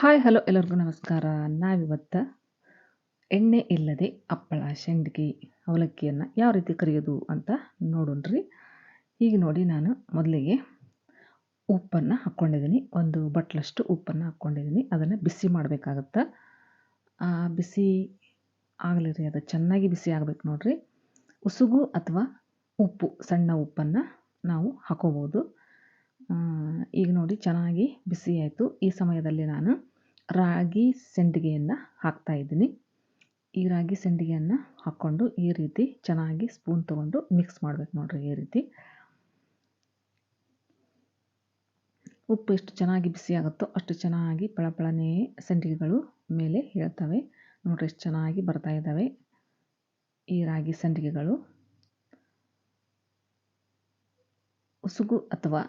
Hi hello ಎಲ್ಲರಿಗೂ ನಮಸ್ಕಾರ. ನಾವಿವತ್ತು ಎಣ್ಣೆ ಇಲ್ಲದೆ ಹಪ್ಪಳ, ಸಂಡ್ಗಿ, ಅವಲಕ್ಕಿಯನ್ನು ಯಾವ ರೀತಿ ಕರಿಯೋದು ಅಂತ ನೋಡೋಣ್ರಿ. ಈಗ ನೋಡಿ, ನಾನು ಮೊದಲಿಗೆ ಉಪ್ಪನ್ನು ಹಾಕ್ಕೊಂಡಿದ್ದೀನಿ. ಒಂದು ಬಟ್ಲಷ್ಟು ಉಪ್ಪನ್ನು ಹಾಕ್ಕೊಂಡಿದ್ದೀನಿ. ಅದನ್ನು ಬಿಸಿ ಮಾಡಬೇಕಾಗತ್ತೆ. ಬಿಸಿ ಆಗಲಿ ರೀ, ಅದು ಚೆನ್ನಾಗಿ ಬಿಸಿ ಆಗಬೇಕು ನೋಡಿರಿ. ಉಸುಗು ಅಥವಾ ಉಪ್ಪು, ಸಣ್ಣ ಉಪ್ಪನ್ನು ನಾವು ಹಾಕೋಬೋದು. ಈಗ ನೋಡಿ ಚೆನ್ನಾಗಿ ಬಿಸಿ ಆಯಿತು. ಈ ಸಮಯದಲ್ಲಿ ನಾನು ರಾಗಿ ಸಂಡಿಗೆಯನ್ನು ಹಾಕ್ತಾಯಿದ್ದೀನಿ. ಈ ರಾಗಿ ಸಂಡಿಗೆಯನ್ನು ಹಾಕ್ಕೊಂಡು ಈ ರೀತಿ ಚೆನ್ನಾಗಿ ಸ್ಪೂನ್ ತೊಗೊಂಡು ಮಿಕ್ಸ್ ಮಾಡಬೇಕು ನೋಡಿರಿ. ಈ ರೀತಿ ಉಪ್ಪು ಎಷ್ಟು ಚೆನ್ನಾಗಿ ಬಿಸಿ ಆಗುತ್ತೋ ಅಷ್ಟು ಚೆನ್ನಾಗಿ ಪಳಪಳನೆ ಸಂಡಿಗೆಗಳು ಮೇಲೆ ಹೇಳ್ತವೆ ನೋಡಿರಿ. ಎಷ್ಟು ಚೆನ್ನಾಗಿ ಬರ್ತಾ ಇದ್ದಾವೆ ಈ ರಾಗಿ ಸಂಡಿಗೆಗಳು. ಉಸುಗು ಅಥವಾ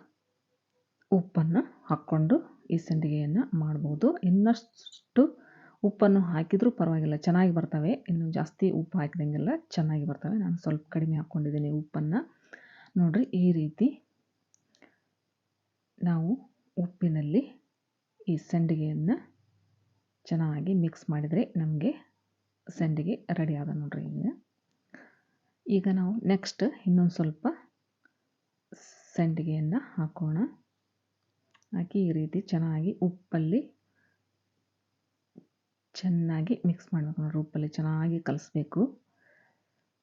ಉಪ್ಪನ್ನು ಹಾಕ್ಕೊಂಡು ಈ ಸಂಡಿಗೆಯನ್ನು ಮಾಡ್ಬೋದು. ಇನ್ನಷ್ಟು ಉಪ್ಪನ್ನು ಹಾಕಿದರೂ ಪರವಾಗಿಲ್ಲ, ಚೆನ್ನಾಗಿ ಬರ್ತವೆ. ಇನ್ನು ಜಾಸ್ತಿ ಉಪ್ಪು ಹಾಕಿದಂಗೆಲ್ಲ ಚೆನ್ನಾಗಿ ಬರ್ತವೆ. ನಾನು ಸ್ವಲ್ಪ ಕಡಿಮೆ ಹಾಕ್ಕೊಂಡಿದ್ದೀನಿ ಉಪ್ಪನ್ನು ನೋಡಿರಿ. ಈ ರೀತಿ ನಾವು ಉಪ್ಪಿನಲ್ಲಿ ಈ ಸಂಡಿಗೆಯನ್ನು ಚೆನ್ನಾಗಿ ಮಿಕ್ಸ್ ಮಾಡಿದರೆ ನಮಗೆ ಸಂಡಿಗೆ ರೆಡಿ ಆದ ನೋಡಿರಿ. ಈಗ ನಾವು ನೆಕ್ಸ್ಟ್ ಇನ್ನೊಂದು ಸ್ವಲ್ಪ ಸಂಡಿಗೆಯನ್ನು ಹಾಕೋಣ. ಹಾಕಿ ಈ ರೀತಿ ಚೆನ್ನಾಗಿ ಉಪ್ಪಲ್ಲಿ ಚೆನ್ನಾಗಿ ಮಿಕ್ಸ್ ಮಾಡಬೇಕು ನೋಡಿರಿ. ಉಪ್ಪಲ್ಲಿ ಚೆನ್ನಾಗಿ ಕಲಿಸ್ಬೇಕು.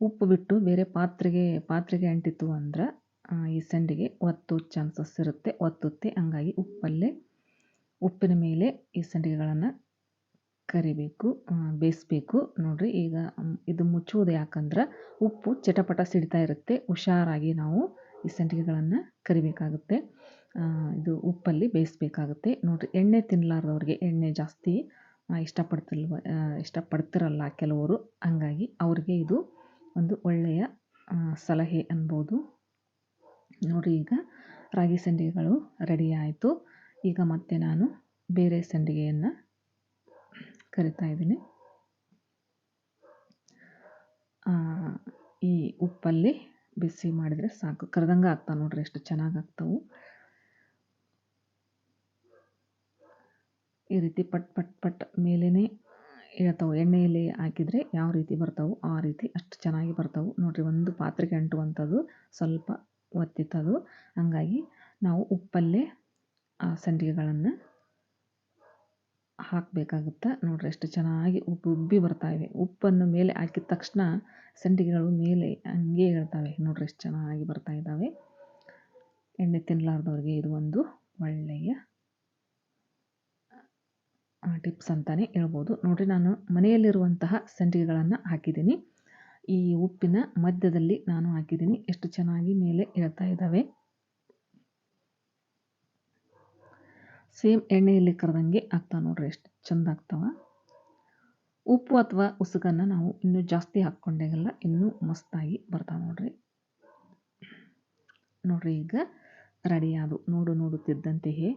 ಉಪ್ಪು ಬಿಟ್ಟು ಬೇರೆ ಪಾತ್ರೆಗೆ ಅಂಟಿತು ಅಂದ್ರೆ ಈ ಸಂಡಿಗೆ ಒತ್ತು ಚಾನ್ಸಸ್ ಇರುತ್ತೆ, ಒತ್ತುತ್ತೆ. ಹಂಗಾಗಿ ಉಪ್ಪಿನ ಮೇಲೆ ಈ ಸಂಡಿಗೆಗಳನ್ನು ಕರಿಬೇಕು, ಬೇಯಿಸ್ಬೇಕು ನೋಡಿರಿ. ಈಗ ಇದು ಮುಚ್ಚುವುದು ಯಾಕಂದ್ರೆ ಉಪ್ಪು ಚಟಪಟ ಸಿಡ್ತಾ ಇರುತ್ತೆ. ಹುಷಾರಾಗಿ ನಾವು ಈ ಸಂಡಿಗೆಗಳನ್ನು ಕರಿಬೇಕಾಗುತ್ತೆ. ಇದು ಉಪ್ಪಲ್ಲಿ ಬೇಯಿಸ್ಬೇಕಾಗುತ್ತೆ ನೋಡಿರಿ. ಎಣ್ಣೆ ತಿನ್ನಲಾರ್ದವ್ರಿಗೆ, ಎಣ್ಣೆ ಜಾಸ್ತಿ ಇಷ್ಟಪಡ್ತಿರಲ್ಲ ಕೆಲವರು, ಹಂಗಾಗಿ ಅವ್ರಿಗೆ ಇದು ಒಂದು ಒಳ್ಳೆಯ ಸಲಹೆ ಅನ್ಬೋದು ನೋಡಿ. ಈಗ ರಾಗಿ ಸಂಡಿಗೆಗಳು ರೆಡಿ ಆಯಿತು. ಈಗ ಮತ್ತೆ ನಾನು ಬೇರೆ ಸಂಡಿಗೆಯನ್ನು ಕರಿತಾ ಇದ್ದೀನಿ. ಈ ಉಪ್ಪಲ್ಲಿ ಬಿಸಿ ಮಾಡಿದರೆ ಸಾಕು, ಕರೆದಂಗೆ ಆಗ್ತಾವೆ ನೋಡಿರಿ. ಎಷ್ಟು ಚೆನ್ನಾಗಿ ಆಗ್ತಾವೆ. ಈ ರೀತಿ ಪಟ್ ಪಟ್ ಪಟ್ ಮೇಲೇ ಹೇಳ್ತಾವೆ. ಎಣ್ಣೆಯಲ್ಲಿ ಹಾಕಿದರೆ ಯಾವ ರೀತಿ ಬರ್ತಾವೆ ಆ ರೀತಿ ಅಷ್ಟು ಚೆನ್ನಾಗಿ ಬರ್ತಾವೆ ನೋಡಿರಿ. ಒಂದು ಪಾತ್ರೆಗೆ ಅಂಟುವಂಥದ್ದು ಸ್ವಲ್ಪ ಒತ್ತಿತ್ತದು, ಹಂಗಾಗಿ ನಾವು ಉಪ್ಪಲ್ಲೇ ಆ ಸಂಡಿಗೆಗಳನ್ನು ಹಾಕಬೇಕಾಗುತ್ತೆ ನೋಡಿರಿ. ಎಷ್ಟು ಚೆನ್ನಾಗಿ ಉಬ್ಬಿ ಬರ್ತಾಯಿವೆ. ಉಪ್ಪನ್ನು ಮೇಲೆ ಹಾಕಿದ ತಕ್ಷಣ ಸಂಡಿಗೆಗಳು ಮೇಲೆ ಹಂಗೆ ಹೇಳ್ತವೆ ನೋಡಿರಿ. ಎಷ್ಟು ಚೆನ್ನಾಗಿ ಬರ್ತಾ ಇದ್ದಾವೆ. ಎಣ್ಣೆ ತಿನ್ನಲಾರ್ದವ್ರಿಗೆ ಇದು ಒಂದು ಒಳ್ಳೆಯ ಟಿಪ್ಸ್ ಅಂತಲೇ ಹೇಳ್ಬೋದು ನೋಡಿರಿ. ನಾನು ಮನೆಯಲ್ಲಿರುವಂತಹ ಸಂಡಿಗೆಗಳನ್ನು ಹಾಕಿದ್ದೀನಿ. ಈ ಉಪ್ಪಿನ ಮಧ್ಯದಲ್ಲಿ ನಾನು ಹಾಕಿದ್ದೀನಿ. ಎಷ್ಟು ಚೆನ್ನಾಗಿ ಮೇಲೆ ಹೇಳ್ತಾ ಇದ್ದಾವೆ. ಸೇಮ್ ಎಣ್ಣೆಯಲ್ಲಿ ಕರೆದಂಗೆ ಆಗ್ತಾವೆ ನೋಡಿರಿ. ಎಷ್ಟು ಚೆಂದ ಆಗ್ತಾವೆ. ಉಪ್ಪು ಅಥವಾ ಉಸುಗನ್ನು ನಾವು ಇನ್ನೂ ಜಾಸ್ತಿ ಹಾಕ್ಕೊಂಡಾಗೆಲ್ಲ ಇನ್ನೂ ಮಸ್ತಾಗಿ ಬರ್ತಾವೆ ನೋಡಿರಿ. ಈಗ ರೆಡಿ ಆದವು. ನೋಡುತ್ತಿದ್ದಂತೆಯೇ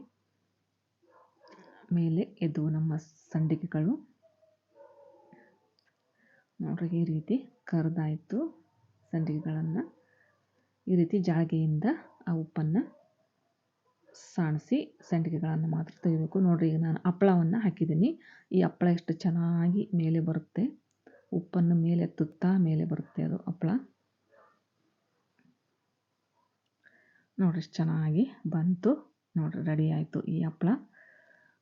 ಮೇಲೆ ಎದ್ದು ನಮ್ಮ ಸಂಡಿಗೆಗಳು ನೋಡ್ರಿ. ಈ ರೀತಿ ಕರೆದಾಯಿತು ಸಂಡಿಗೆಗಳನ್ನು. ಈ ರೀತಿ ಜಾಳಿಗೆಯಿಂದ ಆ ಉಪ್ಪನ್ನು ಸಾಣಿಸಿ ಸಂಡಿಗೆಗಳನ್ನು ಮಾತ್ರ ತೆಗಿಬೇಕು ನೋಡಿರಿ. ಈಗ ನಾನು ಹಪ್ಪಳವನ್ನು ಹಾಕಿದ್ದೀನಿ. ಈ ಹಪ್ಪಳ ಎಷ್ಟು ಚೆನ್ನಾಗಿ ಮೇಲೆ ಬರುತ್ತೆ, ಉಪ್ಪನ್ನು ಮೇಲೆ ಎತ್ತುತ್ತಾ ಮೇಲೆ ಬರುತ್ತೆ ಅದು ಹಪ್ಪಳ ನೋಡಿರಿ. ಎಷ್ಟು ಚೆನ್ನಾಗಿ ಬಂತು ನೋಡಿರಿ. ರೆಡಿ ಆಯಿತು ಈ ಹಪ್ಪಳ.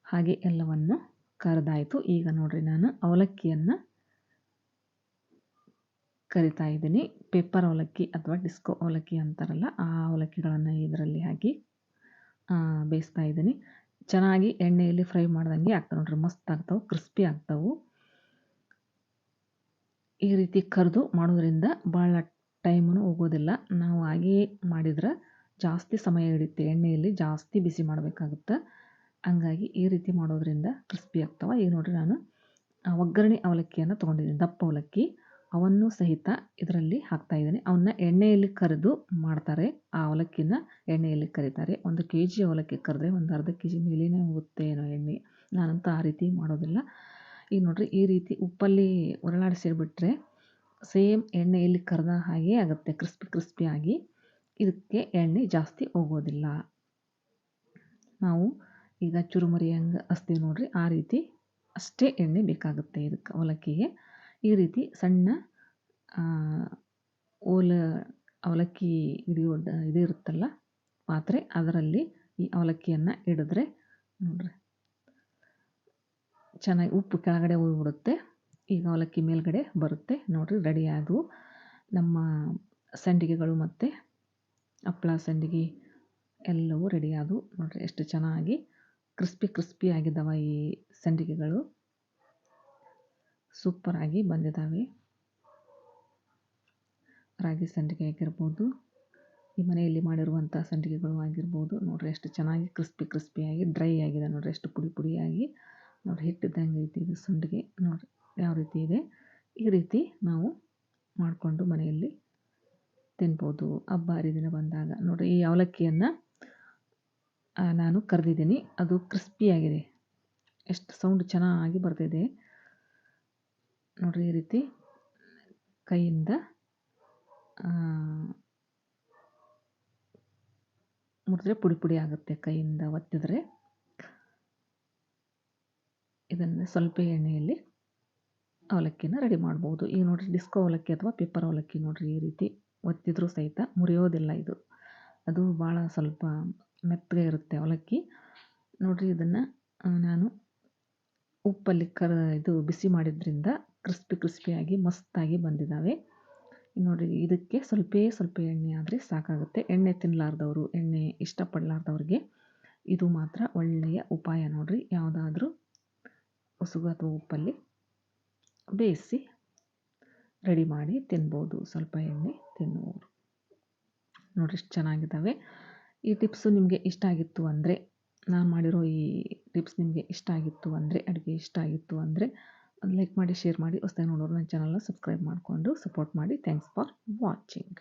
ಹಾಗೆ ಎಲ್ಲವನ್ನು ಕರೆದಾಯಿತು. ಈಗ ನೋಡಿರಿ, ನಾನು ಅವಲಕ್ಕಿಯನ್ನು ಕರಿತಾ ಇದ್ದೀನಿ. ಪೇಪರ್ ಅವಲಕ್ಕಿ ಅಥವಾ ಡಿಸ್ಕೋ ಅವಲಕ್ಕಿ ಅಂತಾರಲ್ಲ, ಆ ಅವಲಕ್ಕಿಗಳನ್ನು ಇದರಲ್ಲಿ ಹಾಕಿ ಬೇಯಿಸ್ತಾ ಇದ್ದೀನಿ. ಚೆನ್ನಾಗಿ ಎಣ್ಣೆಯಲ್ಲಿ ಫ್ರೈ ಮಾಡ್ದಂಗೆ ಆಗ್ತವೆ ನೋಡಿರಿ. ಮಸ್ತ್ ಆಗ್ತಾವೆ, ಕ್ರಿಸ್ಪಿ ಆಗ್ತಾವೆ. ಈ ರೀತಿ ಕರೆದು ಮಾಡೋದ್ರಿಂದ ಭಾಳ ಟೈಮೂ ಹೋಗೋದಿಲ್ಲ. ನಾವು ಹಾಗೆಯೇ ಮಾಡಿದ್ರೆ ಜಾಸ್ತಿ ಸಮಯ ಹಿಡಿಯುತ್ತೆ. ಎಣ್ಣೆಯಲ್ಲಿ ಜಾಸ್ತಿ ಬಿಸಿ ಮಾಡಬೇಕಾಗುತ್ತೆ. ಹಂಗಾಗಿ ಈ ರೀತಿ ಮಾಡೋದ್ರಿಂದ ಕ್ರಿಸ್ಪಿ ಆಗ್ತಾವೆ. ಈಗ ನೋಡಿರಿ, ನಾನು ಒಗ್ಗರಣೆ ಅವಲಕ್ಕಿಯನ್ನು ತೊಗೊಂಡಿದ್ದೀನಿ, ದಪ್ಪ ಅವಲಕ್ಕಿ. ಅವನ್ನು ಸಹಿತ ಇದರಲ್ಲಿ ಹಾಕ್ತಾಯಿದ್ದೀನಿ. ಅವನ್ನ ಎಣ್ಣೆಯಲ್ಲಿ ಕರೆದು ಮಾಡ್ತಾರೆ. ಆ ಅವಲಕ್ಕಿನ ಎಣ್ಣೆಯಲ್ಲಿ ಕರೀತಾರೆ. 1 kg ಅವಲಕ್ಕಿ ಕರೆದ್ರೆ ಒಂದು ಅರ್ಧ kg ಮೇಲೇನೆ ಹೋಗುತ್ತೆ ಏನೋ ಎಣ್ಣೆ. ನಾನಂತೂ ಆ ರೀತಿ ಮಾಡೋದಿಲ್ಲ. ಈಗ ನೋಡಿರಿ, ಈ ರೀತಿ ಉಪ್ಪಲ್ಲಿ ಉರುಳಾಡಿಸಿಬಿಟ್ರೆ ಸೇಮ್ ಎಣ್ಣೆಯಲ್ಲಿ ಕರೆದ ಹಾಗೆ ಆಗುತ್ತೆ, ಕ್ರಿಸ್ಪಿಯಾಗಿ. ಇದಕ್ಕೆ ಎಣ್ಣೆ ಜಾಸ್ತಿ ಹೋಗೋದಿಲ್ಲ. ನಾವು ಈಗ ಚುರುಮುರಿ ಹೆಂಗೆ ಹಚ್ತೀವಿ ನೋಡಿರಿ, ಆ ರೀತಿ ಅಷ್ಟೇ ಎಣ್ಣೆ ಬೇಕಾಗುತ್ತೆ ಇದಕ್ಕೆ ಅವಲಕ್ಕಿಗೆ. ಈ ರೀತಿ ಸಣ್ಣ ಅವಲಕ್ಕಿ ಹಿಡಿಯೋ ಇದು ಇರುತ್ತಲ್ಲ ಪಾತ್ರೆ, ಅದರಲ್ಲಿ ಈ ಅವಲಕ್ಕಿಯನ್ನು ಇಡಿದ್ರೆ ನೋಡಿರಿ ಚೆನ್ನಾಗಿ ಉಪ್ಪು ಕೆಳಗಡೆ ಹೋಗ್ಬಿಡುತ್ತೆ. ಈಗ ಅವಲಕ್ಕಿ ಮೇಲ್ಗಡೆ ಬರುತ್ತೆ ನೋಡಿರಿ. ರೆಡಿ ಆದವು ನಮ್ಮ ಸಂಡಿಗೆಗಳು ಮತ್ತು ಹಪ್ಪಳ ಸಂಡಿಗೆ ಎಲ್ಲವೂ ರೆಡಿ ಆದವು ನೋಡಿರಿ. ಎಷ್ಟು ಚೆನ್ನಾಗಿ ಕ್ರಿಸ್ಪಿ ಆಗಿದ್ದಾವೆ ಈ ಸಂಡಿಗೆಗಳು, ಸೂಪರಾಗಿ ಬಂದಿದ್ದಾವೆ. ರಾಗಿ ಸಂಡಿಗೆ ಆಗಿರ್ಬೋದು, ಈ ಮನೆಯಲ್ಲಿ ಮಾಡಿರುವಂಥ ಸಂಡಿಗೆಗಳು ಆಗಿರ್ಬೋದು ನೋಡಿರಿ. ಎಷ್ಟು ಚೆನ್ನಾಗಿ ಕ್ರಿಸ್ಪಿಯಾಗಿ ಡ್ರೈ ಆಗಿದೆ ನೋಡಿರಿ, ಎಷ್ಟು ಪುಡಿಯಾಗಿ ನೋಡಿರಿ. ಹಿಟ್ಟಿದ್ದಂಗೆ ಐತಿ ಇದು ಸಂಡಿಗೆ ನೋಡಿರಿ ಯಾವ ರೀತಿ ಇದೆ. ಈ ರೀತಿ ನಾವು ಮಾಡಿಕೊಂಡು ಮನೆಯಲ್ಲಿ ತಿನ್ಬೋದು ಹಬ್ಬ ಹರಿದಿನ ಬಂದಾಗ. ನೋಡಿರಿ ಈ ಅವಲಕ್ಕಿಯನ್ನು ನಾನು ಕರೆದಿದ್ದೀನಿ, ಅದು ಕ್ರಿಸ್ಪಿಯಾಗಿದೆ, ಎಷ್ಟು ಸೌಂಡ್ ಚೆನ್ನಾಗಿ ಬರ್ತಿದೆ ನೋಡಿರಿ. ಈ ರೀತಿ ಕೈಯಿಂದ ಮುರಿದ್ರೆ ಪುಡಿ ಆಗುತ್ತೆ, ಕೈಯಿಂದ ಒತ್ತಿದ್ರೆ. ಇದನ್ನು ಸ್ವಲ್ಪ ಎಣ್ಣೆಯಲ್ಲಿ ಅವಲಕ್ಕಿನ ರೆಡಿ ಮಾಡ್ಬೋದು. ಈಗ ನೋಡಿರಿ ಡಿಸ್ಕೋ ಅವಲಕ್ಕಿ ಅಥವಾ ಪೇಪರ್ ಅವಲಕ್ಕಿ ನೋಡಿರಿ, ಈ ರೀತಿ ಒತ್ತಿದ್ರೂ ಸಹಿತ ಮುರಿಯೋದಿಲ್ಲ ಇದು. ಅದು ಭಾಳ ಸ್ವಲ್ಪ ಮೆತ್ತಗೆ ಇರುತ್ತೆ ಅವಲಕ್ಕಿ ನೋಡಿರಿ. ಇದನ್ನು ನಾನು ಉಪ್ಪಲ್ಲಿ ಇದು ಬಿಸಿ ಮಾಡಿದ್ರಿಂದ ಕ್ರಿಸ್ಪಿಯಾಗಿ ಮಸ್ತಾಗಿ ಬಂದಿದ್ದಾವೆ ನೋಡಿರಿ. ಇದಕ್ಕೆ ಸ್ವಲ್ಪ ಎಣ್ಣೆ ಆದರೆ ಸಾಕಾಗುತ್ತೆ. ಎಣ್ಣೆ ತಿನ್ನಲಾರ್ದವರು, ಎಣ್ಣೆ ಇಷ್ಟಪಡಲಾರ್ದವ್ರಿಗೆ ಇದು ಮಾತ್ರ ಒಳ್ಳೆಯ ಉಪಾಯ ನೋಡಿರಿ. ಯಾವುದಾದ್ರೂ ಉಸುಗು ಅಥವಾ ಉಪ್ಪಲ್ಲಿ ಬೇಯಿಸಿ ರೆಡಿ ಮಾಡಿ ತಿನ್ಬೋದು, ಸ್ವಲ್ಪ ಎಣ್ಣೆ ತಿನ್ನುವವರು ನೋಡಿರಿ. ಎಷ್ಟು ಚೆನ್ನಾಗಿದ್ದಾವೆ. ಈ ಟಿಪ್ಸು ನಿಮಗೆ ಇಷ್ಟ ಆಗಿತ್ತು ಅಂದರೆ, ನಾನು ಮಾಡಿರೋ ಈ ಟಿಪ್ಸ್ ನಿಮಗೆ ಇಷ್ಟ ಆಗಿತ್ತು ಅಂದರೆ, ಅಡುಗೆ ಇಷ್ಟ ಆಗಿತ್ತು ಅಂದರೆ ಲೈಕ್ ಮಾಡಿ, ಶೇರ್ ಮಾಡಿ. ಹೊಸದಾಗಿ ನೋಡೋರು ನನ್ನ ಚಾನಲ್ನ ಸಬ್ಸ್ಕ್ರೈಬ್ ಮಾಡಿಕೊಂಡು ಸಪೋರ್ಟ್ ಮಾಡಿ. Thanks for watching.